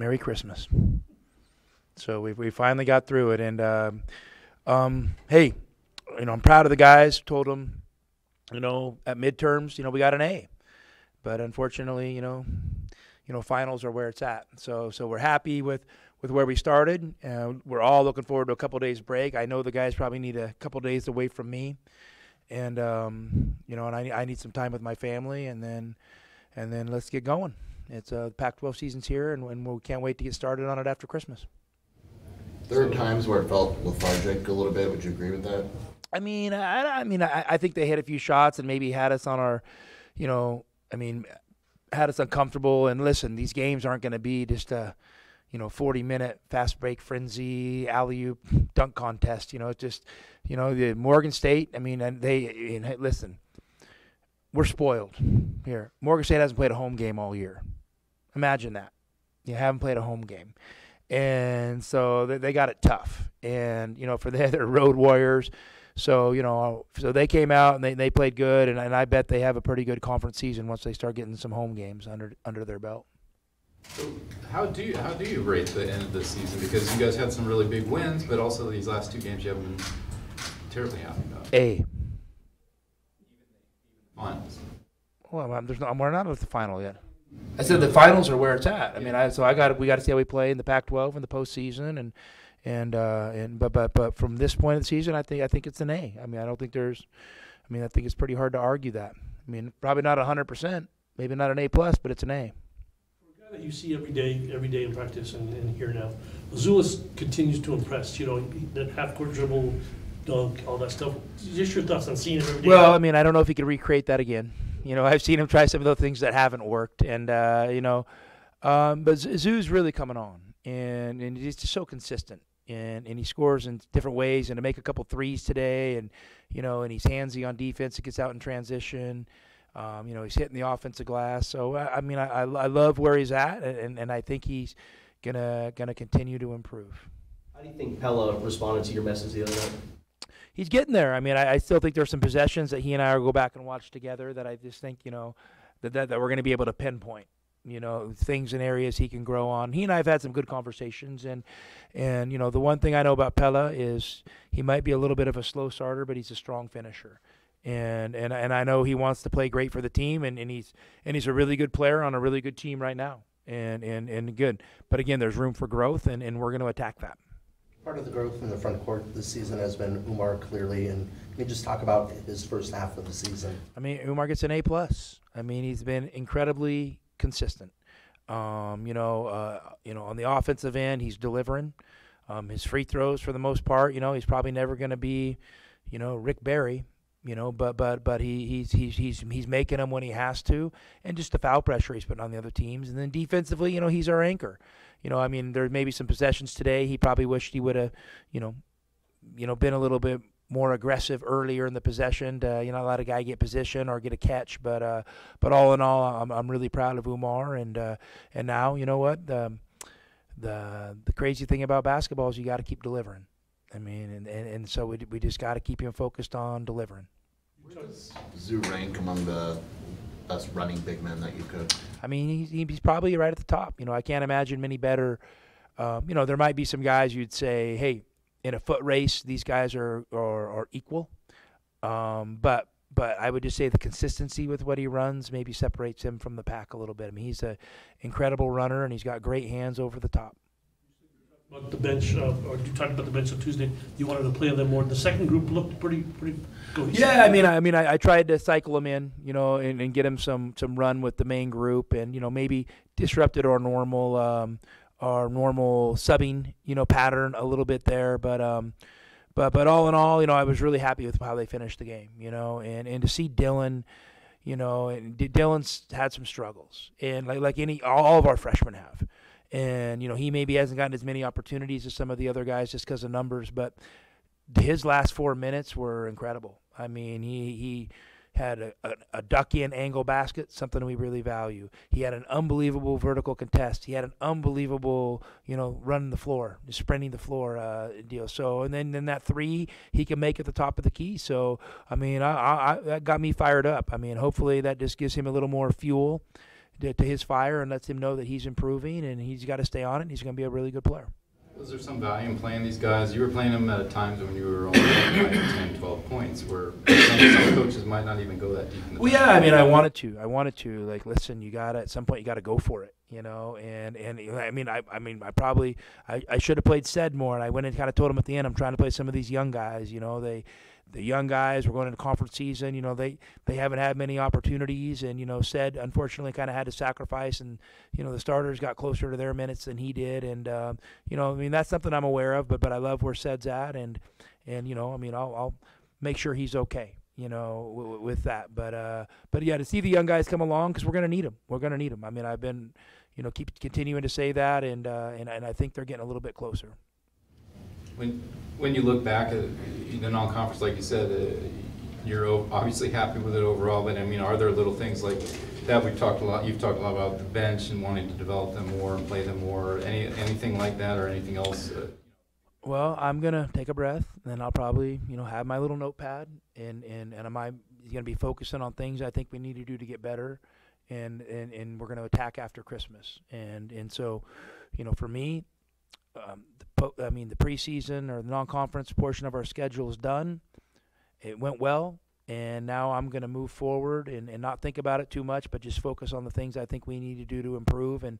Merry Christmas. So we finally got through it, and hey, I'm proud of the guys. Told them, at midterms, we got an A, but unfortunately, finals are where it's at. So we're happy with where we started. We're all looking forward to a couple days break. I know the guys probably need a couple days away from me, and and I need some time with my family, and then let's get going. It's Pac-12 season's here, and we can't wait to get started on it after Christmas. There are times where it felt lethargic a little bit. Would you agree with that? I think they hit a few shots and maybe had us on our, had us uncomfortable. And listen, these games aren't going to be just a, 40-minute fast break frenzy, alley-oop dunk contest. It's just, the Morgan State. Listen, we're spoiled here. Morgan State hasn't played a home game all year. Imagine that. You haven't played a home game. And so they got it tough. And, for they're road warriors. So, so they came out and they played good. And I bet they have a pretty good conference season once they start getting some home games under their belt. So how do you rate the end of the season? Because you guys had some really big wins, but also these last two games you haven't been terribly happy about. A. Finals. Well, we're not at the final yet. I said the finals are where it's at. We got to see how we play in the Pac-12 in the postseason, but from this point of the season, I think it's an A. I don't think I think it's pretty hard to argue that. Probably not 100%, maybe not an A+, but it's an A. For a guy that you see every day in practice and here now, Azulis continues to impress. That half-court dribble, dunk, all that stuff. Just your thoughts on seeing him every day. Well, I don't know if he could recreate that again. I've seen him try some of those things that haven't worked, and but Zoo's really coming on, and he's just so consistent, and he scores in different ways, and to make a couple threes today, and and he's handsy on defense. He gets out in transition. He's hitting the offensive glass. So I love where he's at, and I think he's gonna continue to improve. How do you think Pella responded to your message the other night? He's getting there. I still think there's some possessions that he and I will go back and watch together that I just think, that we're going to be able to pinpoint, things and areas he can grow on. He and I have had some good conversations, and the one thing I know about Pella is he might be a little bit of a slow starter, but he's a strong finisher. And I know he wants to play great for the team, and he's a really good player on a really good team right now, and good. But again, there's room for growth, and we're going to attack that. Part of the growth in the front court this season has been Umar, clearly, and can you just talk about his first half of the season? Umar gets an A+. He's been incredibly consistent. On the offensive end, he's delivering. His free throws, for the most part, he's probably never going to be, Rick Barry, but he's making them when he has to, and just the foul pressure he's putting on the other teams. And then defensively, he's our anchor. There may be some possessions today. He probably wished he would have, been a little bit more aggressive earlier in the possession to, let a guy get position or get a catch. But all in all, I'm really proud of Umar. And now, what the crazy thing about basketball is you got to keep delivering. And so we just got to keep him focused on delivering. Where does Zoo rank among the best running big men that you could? He's probably right at the top. I can't imagine many better. There might be some guys you'd say, hey, in a foot race, these guys are equal. But I would just say the consistency with what he runs maybe separates him from the pack a little bit. He's an incredible runner, and he's got great hands over the top. About the bench, or you talked about the bench on Tuesday. You wanted to play them more. The second group looked pretty cohesive. Yeah, I tried to cycle him in, and get him some run with the main group, and maybe disrupted our normal subbing pattern a little bit there, but all in all, I was really happy with how they finished the game, and to see Dylan, and Dylan's had some struggles, and like all of our freshmen have. And, he maybe hasn't gotten as many opportunities as some of the other guys just because of numbers, but his last 4 minutes were incredible. He had a duck-in angle basket, something we really value. He had an unbelievable vertical contest. He had an unbelievable, running the floor, sprinting the floor deal. So, and then that three he can make at the top of the key. So, that got me fired up. Hopefully that just gives him a little more fuel to his fire and lets him know that he's improving and he's got to stay on it. And he's going to be a really good player. Was there some value in playing these guys? You were playing them at times when you were only playing 10, 12 points, where some coaches might not even go that deep in the Well, yeah, I mean, I wanted to. Like, listen, you got to, at some point, you got to go for it, you know. And I should have played Sed more. And I went and kind of told him at the end, I'm trying to play some of these young guys, you know. The young guys were going into conference season, you know, they haven't had many opportunities, and, you know, Sed unfortunately kind of had to sacrifice, and, you know, the starters got closer to their minutes than he did, and, you know, I mean, that's something I'm aware of, but I love where Sed's at, and you know, I mean, I'll make sure he's okay, you know, with that, but yeah, to see the young guys come along, because we're going to need them. I mean, I've been, you know, keep continuing to say that, and I think they're getting a little bit closer. When you look back at the non-conference, like you said, you're obviously happy with it overall, but I mean, are there little things like that you've talked a lot about the bench and wanting to develop them more and play them more, anything like that, or anything else? Well, I'm going to take a breath, and I'll probably, you know, have my little notepad, and I'm going to be focusing on things I think we need to do to get better, and we're going to attack after Christmas. And so, you know, for me, the preseason or the non-conference portion of our schedule is done. It went well, and now I'm going to move forward and not think about it too much, but just focus on the things I think we need to do to improve, and,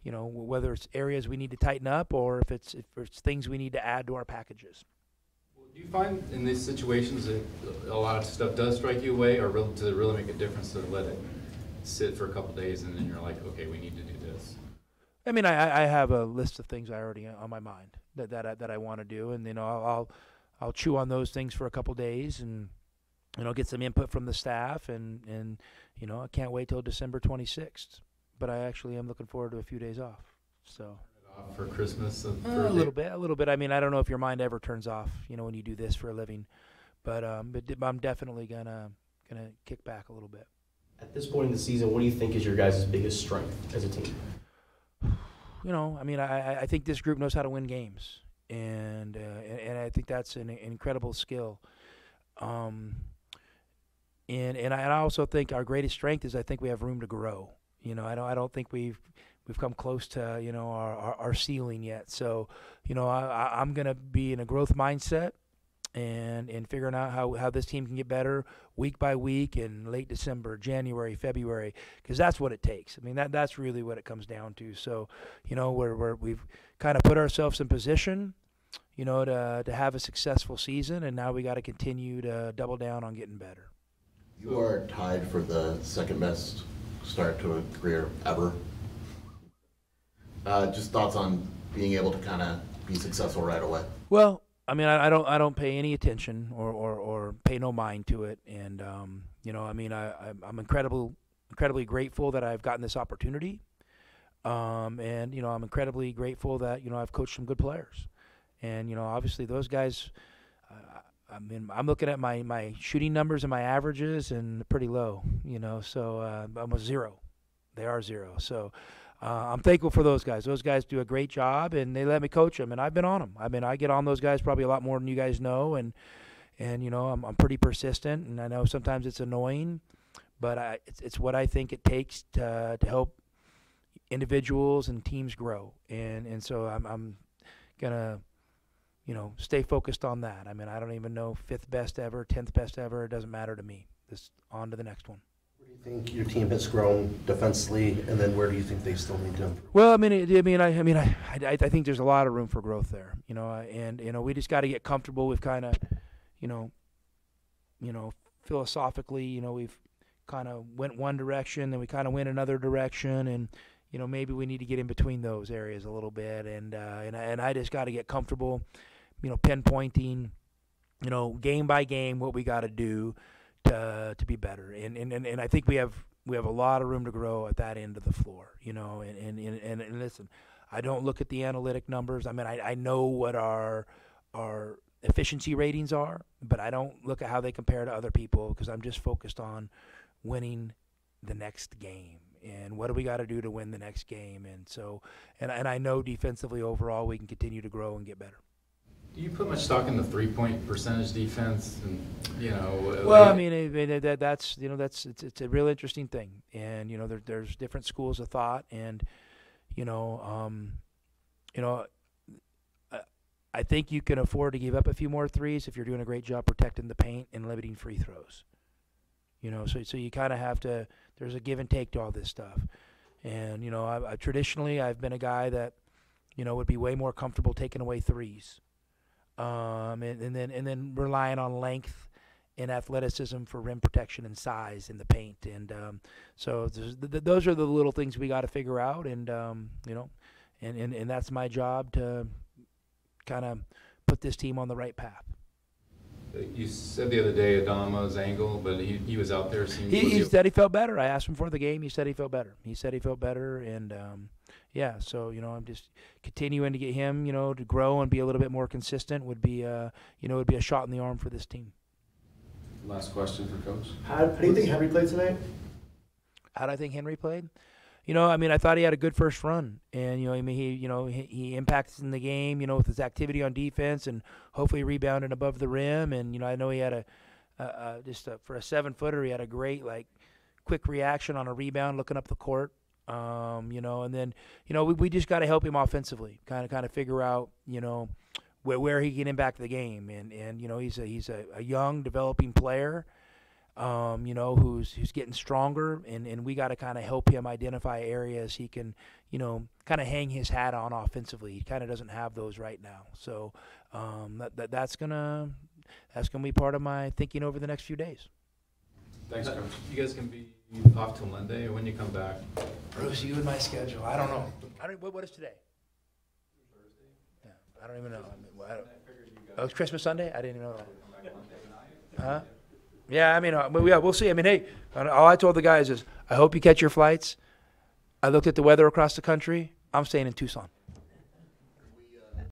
you know, whether it's areas we need to tighten up or if it's things we need to add to our packages. Do you find in these situations that a lot of stuff does strike you away, or does it really make a difference to let it sit for a couple days and then you're like, okay, we need to do this? I mean, I have a list of things I already on my mind that I want to do, and, you know, I'll chew on those things for a couple days, and, you know, get some input from the staff, and you know, I can't wait till December 26th, but I actually am looking forward to a few days off. So Off for Christmas? a little bit. I mean, I don't know if your mind ever turns off, you know, when you do this for a living, but I'm definitely gonna kick back a little bit. At this point in the season, what do you think is your guys' biggest strength as a team? You know, I mean, I think this group knows how to win games, and I think that's an incredible skill. And I also think our greatest strength is I think we have room to grow. You know, I don't think we've come close to, you know, our ceiling yet. So, you know, I'm gonna be in a growth mindset, and figuring out how this team can get better week by week in late December, January, February, because that's what it takes. I mean, that's really what it comes down to. So, you know, we've kind of put ourselves in position, you know, to have a successful season, and now we got to continue to double down on getting better. You are tied for the second best start to a career ever. Just thoughts on being able to kind of be successful right away. Well, I mean, I don't pay any attention or pay no mind to it, and you know, I mean, I'm incredibly grateful that I've gotten this opportunity, and, you know, I'm incredibly grateful that, you know, I've coached some good players, and, you know, obviously those guys. I mean, I'm looking at my shooting numbers and my averages, and they're pretty low, you know, so almost zero. They are zero, so. I'm thankful for those guys. Those guys do a great job, and they let me coach them, and I've been on them. I mean, I get on those guys probably a lot more than you guys know, and you know, I'm pretty persistent, and I know sometimes it's annoying, but it's what I think it takes to help individuals and teams grow, and so I'm gonna, you know, stay focused on that. I mean, I don't even know 5th best ever, 10th best ever. It doesn't matter to me. Just on to the next one. Where do you think your team has grown defensively, and then where do you think they still need to improve? Well, I think there's a lot of room for growth there, you know, and, you know, we just got to get comfortable with kind of, you know, philosophically, you know, we've kind of went one direction, then we kind of went another direction, and, you know, maybe we need to get in between those areas a little bit, and I just got to get comfortable, you know, pinpointing, you know, game by game what we got to do to be better, and I think we have a lot of room to grow at that end of the floor, you know, and listen, I don't look at the analytic numbers. I mean, I know what our efficiency ratings are, but I don't look at how they compare to other people, because I'm just focused on winning the next game, and what do we got to do to win the next game, and so, and I know defensively overall we can continue to grow and get better. Do you put much stock in the 3-point percentage defense and, you know? Well, I mean, that's it's a real interesting thing, and you know, there's different schools of thought, and you know, I think you can afford to give up a few more threes if you're doing a great job protecting the paint and limiting free throws. You know, so you kind of have to. There's a give and take to all this stuff, and you know, I traditionally I've been a guy that, you know, would be way more comfortable taking away threes, and then relying on length and athleticism for rim protection and size in the paint, and so those are the little things we got to figure out, and you know, and that's my job to kind of put this team on the right path. You said the other day Adama's angle, but he was out there. He said he felt better. I asked him for the game. He said he felt better. And yeah. So you know, I'm just continuing to get him, you know, to grow and be a little bit more consistent. Would be would be a shot in the arm for this team. Last question for Coach. How do you think Henry played tonight? How do I think Henry played? You know, I mean, I thought he had a good first run, and you know, I mean, he impacts in the game, you know, with his activity on defense, and hopefully rebounding above the rim. And you know, I know he had for a 7-footer, he had a great quick reaction on a rebound, looking up the court. You know, and then you know, we just got to help him offensively, kind of figure out, you know, where he can impact the game, and you know, he's a young developing player. You know, who's getting stronger, and we got to kind of help him identify areas he can, you know, kind of hang his hat on offensively. He kind of doesn't have those right now. So that's gonna be part of my thinking over the next few days. Thanks, Coach. You guys can be off till Monday, or when you come back? Bruce, you and my schedule. I don't know. What is today? Thursday. Yeah, I don't even know. Oh, it's Christmas Sunday? I didn't even know that. Huh? Yeah, I mean, we'll see. I mean, hey, all I told the guys is, I hope you catch your flights. I looked at the weather across the country. I'm staying in Tucson.